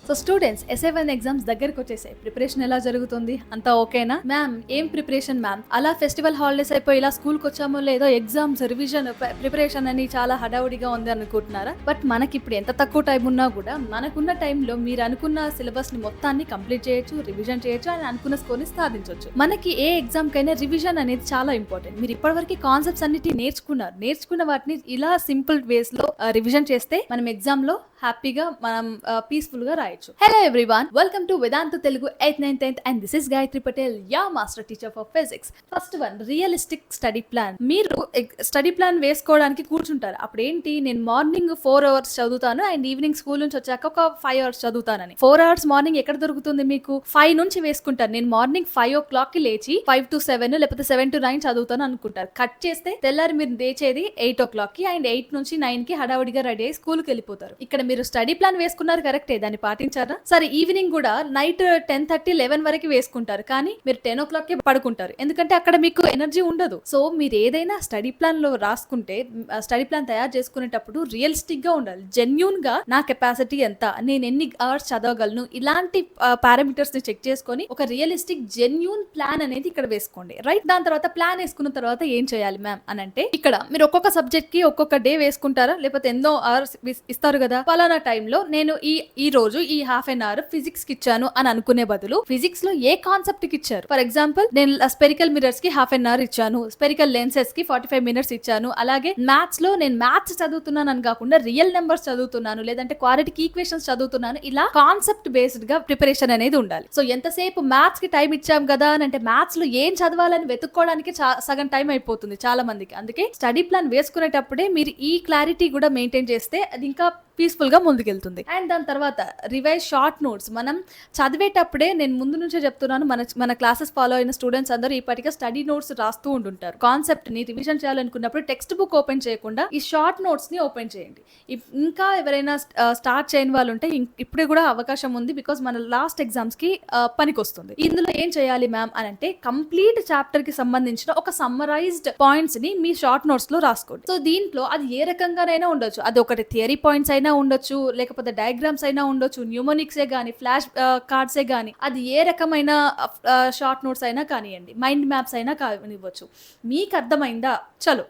So students ఎస్ఏ1 exams దగ్గరకు వచ్చేసాయి. Preparation ఎలా జరుగుతుంది? అంతా ఓకేనా? మ్యామ్ ఏం ప్రిపరేషన్ మ్యామ్? అలా ఫెస్టివల్ హాలిడేస్ అయిపోయి ఇలా స్కూల్కి వచ్చామో లేదో ఎగ్జామ్స్ రివిజన్ ప్రిపరేషన్ అని చాలా హడావుడిగా ఉంది అనుకుంటున్నారా? బట్ మనకి ఇప్పుడు ఎంత తక్కువ టైం ఉన్నా కూడా మనకున్న టైంలో మీరు అనుకున్న సిలబస్ ని మొత్తాన్ని కంప్లీట్ చేయొచ్చు, రివిజన్ చేయొచ్చు, అని అనుకున్న స్కోర్ ని సాధించవచ్చు. మనకి ఏ ఎగ్జామ్ కైనా రివిజన్ అనేది చాలా ఇంపార్టెంట్. మీరు ఇప్పటివరకు కాన్సెప్ట్స్ అన్నిటి నేర్చుకున్న వాటిని ఇలా సింపుల్ వేస్ లో రివిజన్ చేస్తే మనం ఎగ్జామ్ లో హ్యాపీగా మనం పీస్ఫుల్ గా రాయొచ్చు. Hello everyone, welcome to Vedanta Telugu 8th 9th 10th and this is Gayatri Patel, yeah master teacher for physics. First one, realistic study plan. మీరు స్టడీ ప్లాన్ వేసుకోవడానికి కూర్చుంటారు. అప్పుడు ఏంటి, నేను మార్నింగ్ 4 hours చదువుతాను అండ్ ఈవినింగ్ స్కూల్ నుంచి వచ్చాక ఒక 5 hours చదువుతానని. 4 hours మార్నింగ్ ఎక్కడ దొరుకుతుంది మీకు? 5 నుంచి వేసుకుంటారు. నేను మార్నింగ్ 5 o'clock కి లేచి 5 to 7 లేకపోతే 7 to 9 చదువుతాను అనుకుంటారు. కట్ చేస్తే తెల్లారి మీరు లేచేది 8 o'clock కి అండ్ 8 నుంచి 9 కి హడావుడిగా రెడీ అయ్యి స్కూల్ కి వెళ్ళిపోతారు. ఇక్కడ మీరు స్టడీ ప్లాన్ వేసుకున్నారు, కరెక్టే, దాన్ని పాటించారా? సరే, ఈవినింగ్ కూడా నైట్ 10:30 11 వరకు వేసుకుంటారు, కానీ మీరు 10 o'clock కి పడుకుంటారు. ఎందుకంటే అక్కడ మీకు ఎనర్జీ ఉండదు. సో మీరు ఏదైనా స్టడీ ప్లాన్ లో రాసుకుంటే, స్టడీ ప్లాన్ తయారు చేసుకునేటప్పుడు రియలిస్టిక్ గా ఉండాలి. జెన్యూన్ గా నా కెపాసిటీ ఎంత, నేను ఎన్ని అవర్స్ చదవగలను, ఇలాంటి పారామీటర్స్ ని చెక్ చేసుకొని ఒక రియలిస్టిక్ జెన్యూన్ ప్లాన్ అనేది ఇక్కడ వేసుకోండి. రైట్, దాని తర్వాత ప్లాన్ వేసుకున్న తర్వాత ఏం చేయాలి మ్యామ్ అని అంటే, ఇక్కడ మీరు ఒక్కొక్క సబ్జెక్ట్ కి ఒక్కొక్క డే వేసుకుంటారా, లేకపోతే ఎన్నో అవర్స్ ఇస్తారు కదా, పలానా టైంలో నేను ఈ రోజు ఈ హాఫ్ అన్ అవర్ ఫిజిక్స్ కి ఇచ్చాను అని అనుకునే బదులు ఫిజిక్స్ లో ఏ కాన్సెప్ట్ కి ఇచ్చారు. ఫర్ ఎగ్జాంపుల్, నేను స్పెరికల్ మిరర్స్ కి హాఫ్ అన్ అవర్ ఇచ్చాను, స్పెరికల్ లెన్సెస్ కి 45 minutes ఇచ్చాను. అలాగే మ్యాథ్స్ లో నేను మ్యాథ్స్ చదువుతున్నాను అని కాకుండా రియల్ నెంబర్స్ చదువుతున్నాను, లేదంటే క్వాడ్రాటిక్ ఈక్వేషన్స్ చదువుతున్నాను. ఇలా కాన్సెప్ట్ బేస్డ్ గా ప్రిపరేషన్ అనేది ఉండాలి. సో ఎంతసేపు మ్యాథ్స్ కి టైం ఇచ్చాం కదా అని అంటే మ్యాథ్స్ లో ఏం చదవాలని వెతుక్కోవడానికి సగం టైం అయిపోతుంది చాలా మందికి. అందుకే స్టడీ ప్లాన్ వేసుకునేటప్పుడే మీరు ఈ క్లారిటీ కూడా మెయింటైన్ చేస్తే అది ఇంకా పీస్ఫుల్ గా ముందుకెళ్తుంది. అండ్ దాని తర్వాత రివైజ్ షార్ట్ నోట్స్. మనం చదివేటప్పుడే, నేను ముందు నుంచే చెప్తున్నాను, మన క్లాసెస్ ఫాలో అయిన స్టూడెంట్స్ అందరూ ఇప్పటికే స్టడీ నోట్స్ రాస్తూ ఉంటుంటారు. కాన్సెప్ట్ ని రివిజన్ చేయాలనుకున్నప్పుడు టెక్స్ట్ బుక్ ఓపెన్ చేయకుండా ఈ షార్ట్ నోట్స్ ని ఓపెన్ చేయండి. ఇంకా ఎవరైనా స్టార్ట్ చేయని వాళ్ళు ఉంటే ఇప్పుడే కూడా అవకాశం ఉంది, బికాస్ మన లాస్ట్ ఎగ్జామ్స్ కి పనికి వస్తుంది. ఇందులో ఏం చేయాలి మ్యామ్ అని అంటే, కంప్లీట్ చాప్టర్ కి సంబంధించిన ఒక సమ్మరైజ్డ్ పాయింట్స్ ని మీ షార్ట్ నోట్స్ లో రాసుకోండి. సో దీంట్లో అది ఏ రకంగానైనా ఉండొచ్చు. అది ఒకటి థియరీ పాయింట్స్ అయినా ఉండొచ్చు, లేకపోతే డయాగ్రామ్స్ అయినా ఉండొచ్చు, న్యూమోనిక్సే గానీ, ఫ్లాష్ కార్డ్సే గానీ, అది ఏ రకమైన షార్ట్ నోట్స్ అయినా కానివ్వండి, మైండ్ మ్యాప్స్ అయినా కానివ్వచ్చు. మీకు అర్థమైందా? చలో,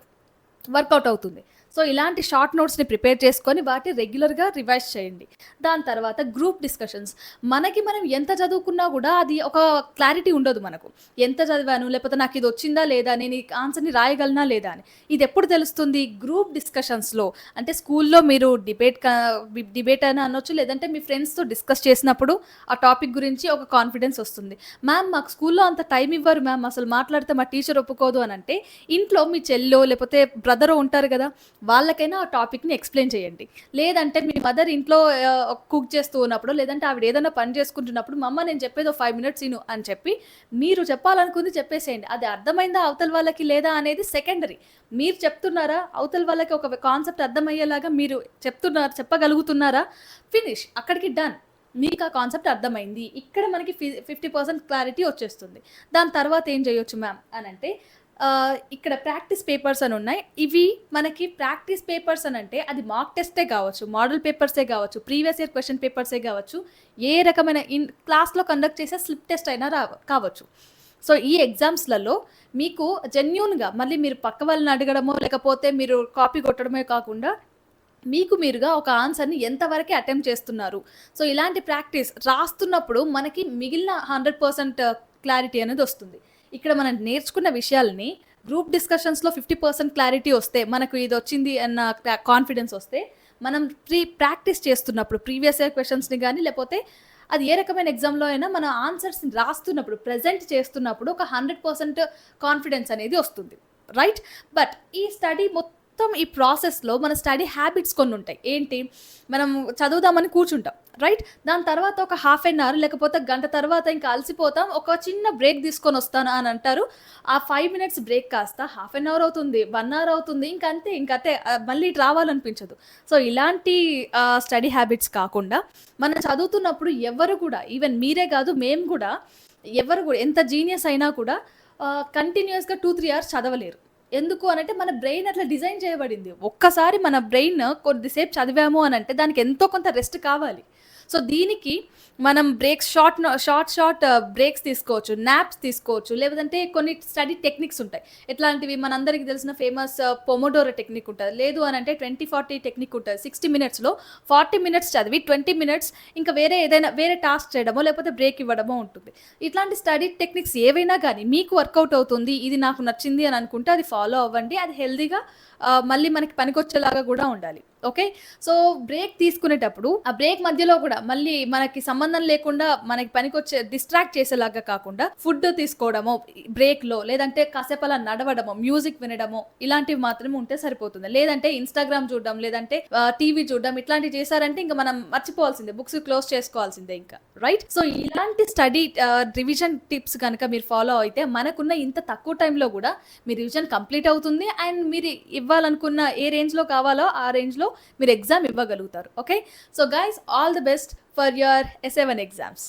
వర్కౌట్ అవుతుంది. సో ఇలాంటి షార్ట్ నోట్స్ని ప్రిపేర్ చేసుకొని వాటి రెగ్యులర్గా రివైజ్ చేయండి. దాని తర్వాత గ్రూప్ డిస్కషన్స్. మనం ఎంత చదువుకున్నా కూడా అది ఒక క్లారిటీ ఉండదు. మనకు ఎంత చదివాను, లేకపోతే నాకు ఇది వచ్చిందా లేదా, నేను ఈ ఆన్సర్ని రాయగలనా లేదా అని. ఇది ఎప్పుడు తెలుస్తుంది? గ్రూప్ డిస్కషన్స్లో. అంటే స్కూల్లో మీరు డిబేట్ అని అనొచ్చు, లేదంటే మీ ఫ్రెండ్స్తో డిస్కస్ చేసినప్పుడు ఆ టాపిక్ గురించి ఒక కాన్ఫిడెన్స్ వస్తుంది. మ్యామ్ మాకు స్కూల్లో అంత టైం ఇవ్వరు మ్యామ్, అసలు మాట్లాడితే మా టీచర్ ఒప్పుకోదు అని అంటే, ఇంట్లో మీ చెల్లో లేకపోతే బ్రదరో ఉంటారు కదా, వాళ్ళకైనా ఆ టాపిక్ని ఎక్స్ప్లెయిన్ చేయండి. లేదంటే మీ మదర్ ఇంట్లో కుక్ చేస్తూ ఉన్నప్పుడు, లేదంటే ఆవిడ ఏదైనా పని చేసుకుంటున్నప్పుడు, మమ్మ నేను చెప్పేది 5 minutes ఇను అని చెప్పి మీరు చెప్పాలనుకుంది చెప్పేసేయండి. అది అర్థమైందా అవతల వాళ్ళకి లేదా అనేది సెకండరీ. మీరు చెప్తున్నారా, అవతల వాళ్ళకి ఒక కాన్సెప్ట్ అర్థమయ్యేలాగా మీరు చెప్పగలుగుతున్నారా, ఫినిష్, అక్కడికి డన్. మీకు ఆ కాన్సెప్ట్ అర్థమైంది. ఇక్కడ మనకి 50% క్లారిటీ వచ్చేస్తుంది. దాని తర్వాత ఏం చేయొచ్చు మ్యామ్ అని అంటే, ఇక్కడ ప్రాక్టీస్ పేపర్స్ అని ఉన్నాయి. ఇవి మనకి ప్రాక్టీస్ పేపర్స్ అని అంటే అది మాక్ టెస్టే కావచ్చు, మోడల్ పేపర్సే కావచ్చు, ప్రీవియస్ ఇయర్ క్వశ్చన్ పేపర్సే కావచ్చు, ఏ రకమైన క్లాస్లో కండక్ట్ చేసే స్లిప్ టెస్ట్ అయినా కావచ్చు. సో ఈ ఎగ్జామ్స్లలో మీకు జెన్యూన్గా మళ్ళీ మీరు పక్క వాళ్ళని అడగడమో లేకపోతే మీరు కాపీ కొట్టడమే కాకుండా మీకు మీరుగా ఒక ఆన్సర్ని ఎంతవరకు అటెంప్ట్ చేస్తున్నారు. సో ఇలాంటి ప్రాక్టీస్ రాస్తున్నప్పుడు మనకి మిగిలిన 100% క్లారిటీ అనేది వస్తుంది. ఇక్కడ మనం నేర్చుకున్న విషయాలని గ్రూప్ డిస్కషన్స్లో 50% క్లారిటీ వస్తే, మనకు ఇది వచ్చింది అన్న కాన్ఫిడెన్స్ వస్తే, మనం ప్రాక్టీస్ చేస్తున్నప్పుడు ప్రీవియస్ ఇయర్ క్వశ్చన్స్ని కానీ, లేకపోతే అది ఏ రకమైన ఎగ్జామ్లో అయినా మన ఆన్సర్స్ని రాస్తున్నప్పుడు, ప్రజెంట్ చేస్తున్నప్పుడు ఒక 100% కాన్ఫిడెన్స్ అనేది వస్తుంది. రైట్, బట్ ఈ స్టడీ ఈ ప్రాసెస్లో మన స్టడీ హ్యాబిట్స్ కొన్ని ఉంటాయి. ఏంటి, మనం చదువుదామని కూర్చుంటాం, రైట్, దాని తర్వాత ఒక హాఫ్ అన్ అవర్ లేకపోతే గంట తర్వాత ఇంకా అలసిపోతాం, ఒక చిన్న బ్రేక్ తీసుకొని వస్తాను అని అంటారు. ఆ 5 minutes బ్రేక్ కాస్త హాఫ్ అన్ అవర్ అవుతుంది, 1 hour అవుతుంది, ఇంకంతే మళ్ళీ ఇటు రావాలనిపించదు. సో ఇలాంటి స్టడీ హ్యాబిట్స్ కాకుండా, మనం చదువుతున్నప్పుడు ఎవరు కూడా, ఈవెన్ మీరే కాదు మేము కూడా, ఎవరు కూడా ఎంత జీనియస్ అయినా కూడా కంటిన్యూస్గా 2-3 hours చదవలేరు. ఎందుకు అనంటే మన బ్రెయిన్ అట్లా డిజైన్ చేయబడింది. ఒక్కసారి మన బ్రెయిన్ కొద్దిసేపు చదివాము అని అంటే దానికి ఎంతో కొంత రెస్ట్ కావాలి. సో దీనికి మనం బ్రేక్స్ షార్ట్ బ్రేక్స్ తీసుకోవచ్చు, నాప్స్ తీసుకోవచ్చు. లేదంటే కొన్ని స్టడీ టెక్నిక్స్ ఉంటాయి. ఎట్లాంటివి మనందరికి తెలిసిన ఫేమస్ పొమోడోరో టెక్నిక్ ఉంటది. లేదు అనంటే 20-40 టెక్నిక్ ఉంటది. 60 మినిట్స్‌లో 40 మినిట్స్ చదివి 20 మినిట్స్ ఇంకా వేరే టాస్క్ చేయడమో లేకపోతే బ్రేక్ ఇవ్వడమో ఉంటుంది. ఇట్లాంటి స్టడీ టెక్నిక్స్ ఏవైనా గానీ మీకు వర్కౌట్ అవుతుంది, ఇది నాకు నచ్చింది అని అనుకుంటే అది ఫాలో అవ్వండి. అది హెల్తీగా మళ్ళీ మనకి పనికొచ్చేలాగా గూడా ఉండాలి. ఓకే. సో బ్రేక్ తీసుకునేటప్పుడు ఆ బ్రేక్ మధ్యలో గూడా మళ్ళీ మనకి సంబంధం లేకుండా మనకి పనికొచ్చే డిస్ట్రాక్ట్ చేసేలాగా కాకుండా ఫుడ్ తీసుకోవడమో బ్రేక్‌లో, లేదంటే కాసేపు అలా నడవడమో, మ్యూజిక్ వినడమో ఇలాంటివి మాత్రమే ఉంటే సరిపోతుంది. లేదంటే ఇన్‌స్టాగ్రామ్ చూడడం, లేదంటే టీవీ చూడడం ఇట్లాంటివి చేశారంటే ఇంక మనం మర్చిపోవాల్సిందే. బుక్స్ క్లోజ్ చేసుకోవాల్సిందే ఇంకా. రైట్? సో ఇలాంటి స్టడీ రివిజన్ టిప్స్ గనక మీరు ఫాలో అయితే మనకున్న ఇంత తక్కువ టైంలో గూడా మీ రివిజన్ కంప్లీట్ అవుతుంది. అండ్ మీరు ఇవ్వాలనుకున్న ఏ రేంజ్‌లో కావాలో ఆ రేంజ్‌లో మీరు ఎగ్జామ్ ఇవ్వగలుగుతారు. Okay. So guys, all the best for your SA one exams.